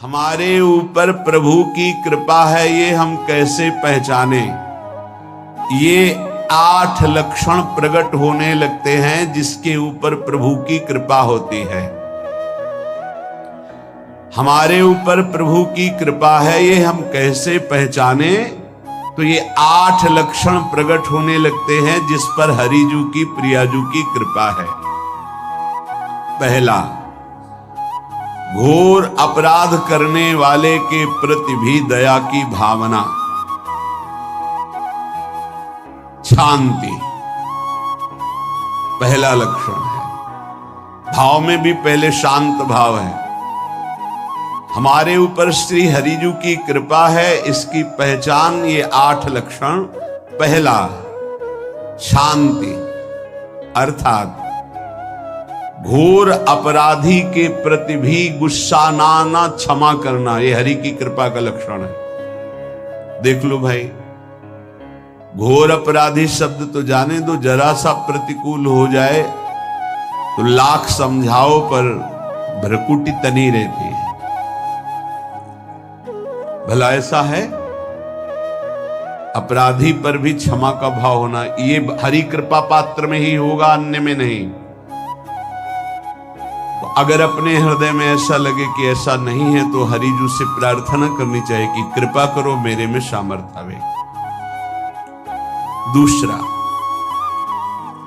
हमारे ऊपर प्रभु की कृपा है, ये हम कैसे पहचाने? ये 8 लक्षण प्रकट होने लगते हैं जिसके ऊपर प्रभु की कृपा होती है। हमारे ऊपर प्रभु की कृपा है, ये हम कैसे पहचाने? तो ये 8 लक्षण प्रकट होने लगते हैं जिस पर हरिजू की प्रियाजू की कृपा है। पहला, घोर अपराध करने वाले के प्रति भी दया की भावना, शांति पहला लक्षण है। भाव में भी पहले शांत भाव है। हमारे ऊपर श्री हरिजू की कृपा है, इसकी पहचान ये 8 लक्षण। पहला, शांति, अर्थात घोर अपराधी के प्रति भी गुस्सा ना आना, क्षमा करना, ये हरि की कृपा का लक्षण है। देख लो भाई, घोर अपराधी शब्द तो जाने दो, जरा सा प्रतिकूल हो जाए तो लाख समझाओ पर भ्रकुटी तनी रहती है। भला ऐसा है? अपराधी पर भी क्षमा का भाव होना, ये हरि कृपा पात्र में ही होगा, अन्य में नहीं। तो अगर अपने हृदय में ऐसा लगे कि ऐसा नहीं है तो हरिजू से प्रार्थना करनी चाहिए कि कृपा करो, मेरे में सामर्थ्य आवे। दूसरा,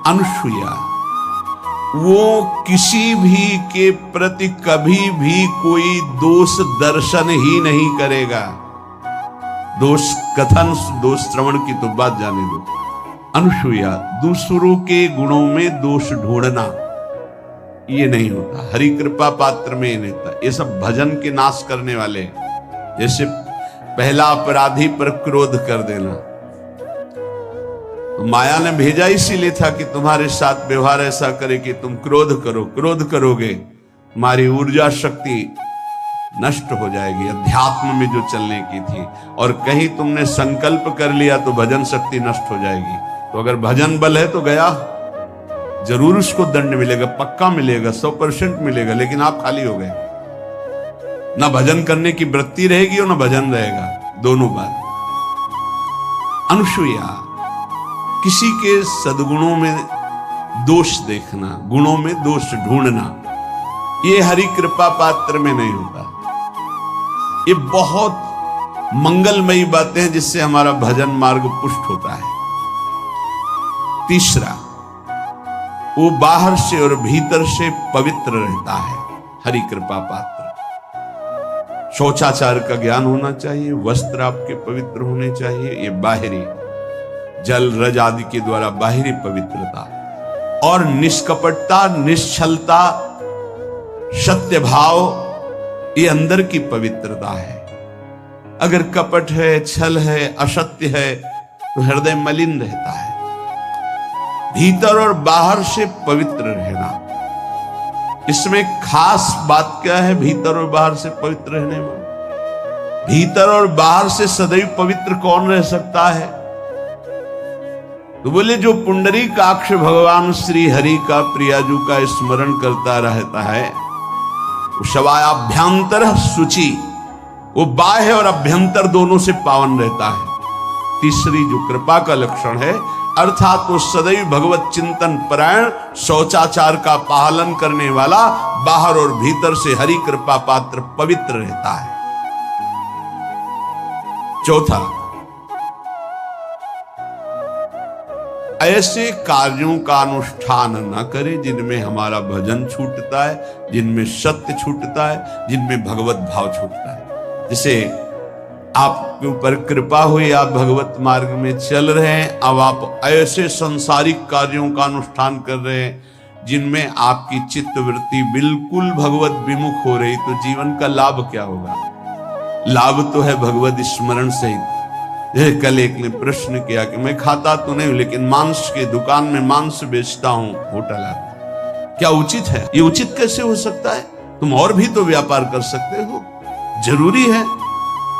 अनुसूया, वो किसी भी के प्रति कभी भी कोई दोष दर्शन ही नहीं करेगा। दोष कथन, दोष श्रवण की तो बात जाने दो। अनुसूया, दूसरों के गुणों में दोष ढूंढना ये नहीं होता, हरि कृपा पात्र में नहीं होता। ये सब भजन के नाश करने वाले, जैसे पहला अपराधी पर क्रोध कर देना, तो माया ने भेजा इसीलिए था कि तुम्हारे साथ व्यवहार ऐसा करे कि तुम क्रोध करो। क्रोध करोगे तुम्हारी ऊर्जा शक्ति नष्ट हो जाएगी, अध्यात्म में जो चलने की थी। और कहीं तुमने संकल्प कर लिया तो भजन शक्ति नष्ट हो जाएगी। तो अगर भजन बल है तो गया, जरूर उसको दंड मिलेगा, पक्का मिलेगा, 100% मिलेगा, लेकिन आप खाली हो गए। ना भजन करने की वृत्ति रहेगी और ना भजन रहेगा, दोनों बात। अनुसूया, किसी के सद्गुणों में दोष देखना, गुणों में दोष ढूंढना, ये हरि कृपा पात्र में नहीं होता। ये बहुत मंगलमयी बातें हैं जिससे हमारा भजन मार्ग पुष्ट होता है। तीसरा, वो बाहर से और भीतर से पवित्र रहता है, हरि कृपा पात्र। शौचाचार का ज्ञान होना चाहिए, वस्त्र आपके पवित्र होने चाहिए, ये बाहरी जल रज आदि के द्वारा बाहरी पवित्रता। और निष्कपटता, निश्चलता, सत्य भाव, ये अंदर की पवित्रता है। अगर कपट है, छल है, असत्य है तो हृदय मलिन रहता है। भीतर और बाहर से पवित्र रहना, इसमें खास बात क्या है? भीतर और बाहर से पवित्र रहने में, भीतर और बाहर से सदैव पवित्र कौन रह सकता है? तो बोले, जो पुंडरीकाक्ष भगवान श्री हरि का प्रियाजू का स्मरण करता रहता है, शवायाभ्यंतर शुचि, वो बाह्य और अभ्यंतर दोनों से पावन रहता है। तीसरी जो कृपा का लक्षण है, अर्थात वो सदैव भगवत चिंतन परायण, शौचाचार का पालन करने वाला, बाहर और भीतर से हरि कृपा पात्र पवित्र रहता है। चौथा, ऐसे कार्यों का अनुष्ठान न करे जिनमें हमारा भजन छूटता है, जिनमें सत्य छूटता है, जिनमें भगवत भाव छूटता है। जैसे आपके ऊपर कृपा हुई, आप भगवत मार्ग में चल रहे हैं, अब आप ऐसे सांसारिक कार्यों का अनुष्ठान कर रहे हैं जिनमें आपकी चित्तवृत्ति बिल्कुल भगवत विमुख हो रही, तो जीवन का लाभ क्या होगा? लाभ तो है भगवत स्मरण सहित। कल एक ने प्रश्न किया कि मैं खाता तो नहीं लेकिन मांस की दुकान में मांस बेचता हूं, होटल आता, क्या उचित है? ये उचित कैसे हो सकता है? तुम और भी तो व्यापार कर सकते हो। जरूरी है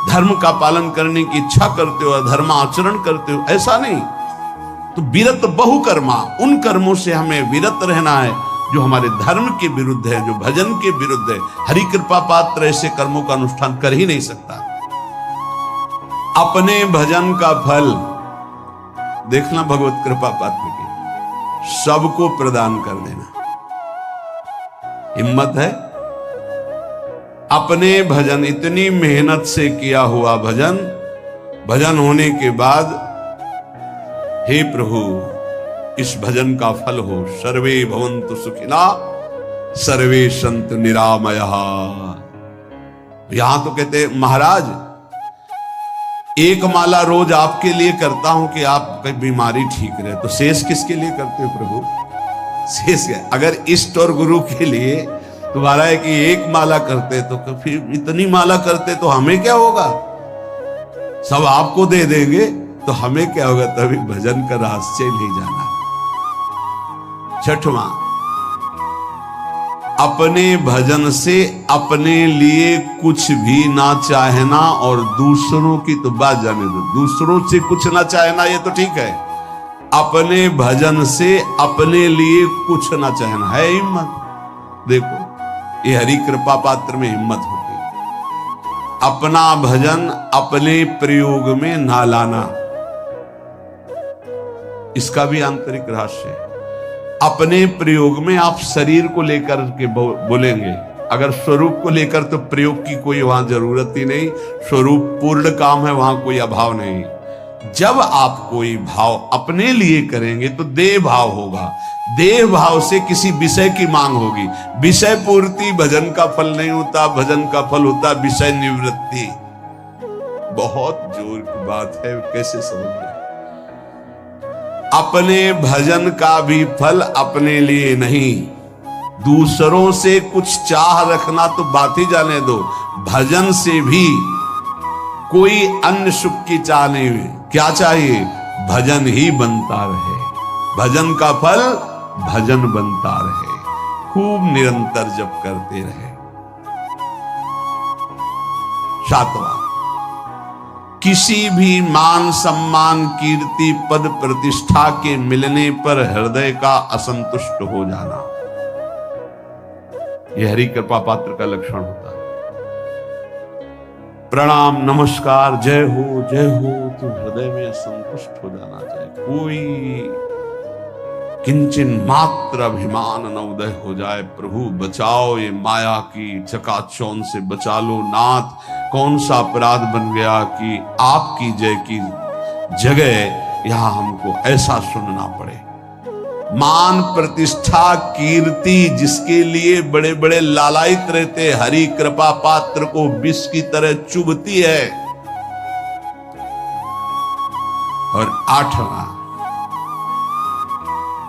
धर्म का पालन करने की इच्छा करते हो, धर्म आचरण करते हो, ऐसा नहीं। तो विरत बहुकर्मा, उन कर्मों से हमें विरत रहना है जो हमारे धर्म के विरुद्ध है, जो भजन के विरुद्ध है। हरि कृपा पात्र ऐसे कर्मों का अनुष्ठान कर ही नहीं सकता। अपने भजन का फल देखना भगवत कृपा पात्र की, सबको प्रदान कर देना। हिम्मत है? अपने भजन, इतनी मेहनत से किया हुआ भजन, भजन होने के बाद हे प्रभु इस भजन का फल हो, सर्वे भवन्तु सुखिना सर्वे सन्तु निरामया। यहां तो कहते हैं महाराज एक माला रोज आपके लिए करता हूं कि आपकी बीमारी ठीक रहे, तो शेष किसके लिए करते हो प्रभु? शेष है अगर इष्ट और गुरु के लिए तुम्हारा है कि एक माला करते तो फिर इतनी माला करते तो हमें क्या होगा? सब आपको दे देंगे तो हमें क्या होगा? तभी भजन का रहस्य ले जाना। छठवां, अपने भजन से अपने लिए कुछ भी ना चाहना और दूसरों की तो बात जाने दो, दूसरों से कुछ ना चाहना ये तो ठीक है, अपने भजन से अपने लिए कुछ ना चाहना है हिम्मत। देखो ये हरि कृपा पात्र में हिम्मत होती है। अपना भजन अपने प्रयोग में ना लाना, इसका भी आंतरिक रहस्य है। अपने प्रयोग में आप शरीर को लेकर के बोलेंगे, अगर स्वरूप को लेकर तो प्रयोग की कोई वहां जरूरत ही नहीं, स्वरूप पूर्ण काम है, वहां कोई अभाव नहीं। जब आप कोई भाव अपने लिए करेंगे तो देह भाव होगा, देह भाव से किसी विषय की मांग होगी। विषय पूर्ति भजन का फल नहीं होता, भजन का फल होता विषय निवृत्ति। बहुत जोर की बात है, कैसे समझ? अपने भजन का भी फल अपने लिए नहीं, दूसरों से कुछ चाह रखना तो बात ही जाने दो, भजन से भी कोई अन्य सुख की चाह नहीं। क्या चाहिए? भजन ही बनता रहे, भजन का फल भजन बनता रहे, खूब निरंतर जप करते रहे। सातवां, किसी भी मान सम्मान कीर्ति पद प्रतिष्ठा के मिलने पर हृदय का असंतुष्ट हो जाना, यह हरि कृपा पात्र का लक्षण होता है। प्रणाम नमस्कार जय हो तो हृदय में असंतुष्ट हो जाना चाहिए। कोई किंचन मात्र अभिमान न उदय हो जाए। प्रभु बचाओ, ये माया की चकाचौंध से बचा लो नाथ। कौन सा अपराध बन गया कि आपकी जय की जगह यहां हमको ऐसा सुनना पड़े। मान प्रतिष्ठा कीर्ति जिसके लिए बड़े बड़े लालायित रहते, हरि कृपा पात्र को विष की तरह चुभती है। और आठवां,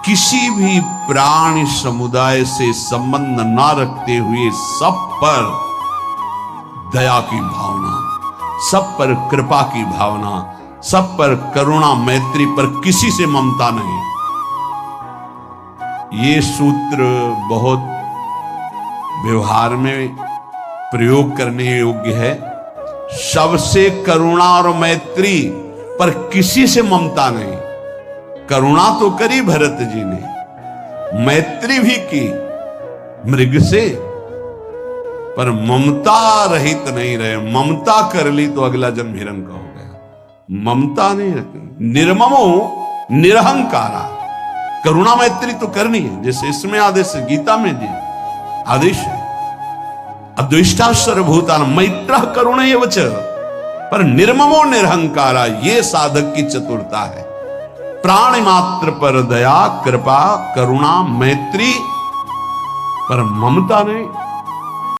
किसी भी प्राणी समुदाय से संबंध ना रखते हुए सब पर दया की भावना, सब पर कृपा की भावना, सब पर करुणा मैत्री पर किसी से ममता नहीं। ये सूत्र बहुत व्यवहार में प्रयोग करने योग्य है। सबसे करुणा और मैत्री पर किसी से ममता नहीं। करुणा तो करी भरत जी ने, मैत्री भी की मृग से, पर ममता रहित नहीं रहे। ममता कर ली तो अगला जन्म हिरण का हो गया। ममता नहीं रखी। निर्ममो निरहंकारा, करुणा मैत्री तो करनी है, जैसे इसमें आदेश है, गीता में जी आदेश है, अद्वेष्टा सर्वभूतान मैत्र करुणैव च, पर निर्ममो निरहंकारा, ये साधक की चतुरता है। प्राणी मात्र पर दया कृपा करुणा मैत्री, पर ममता नहीं।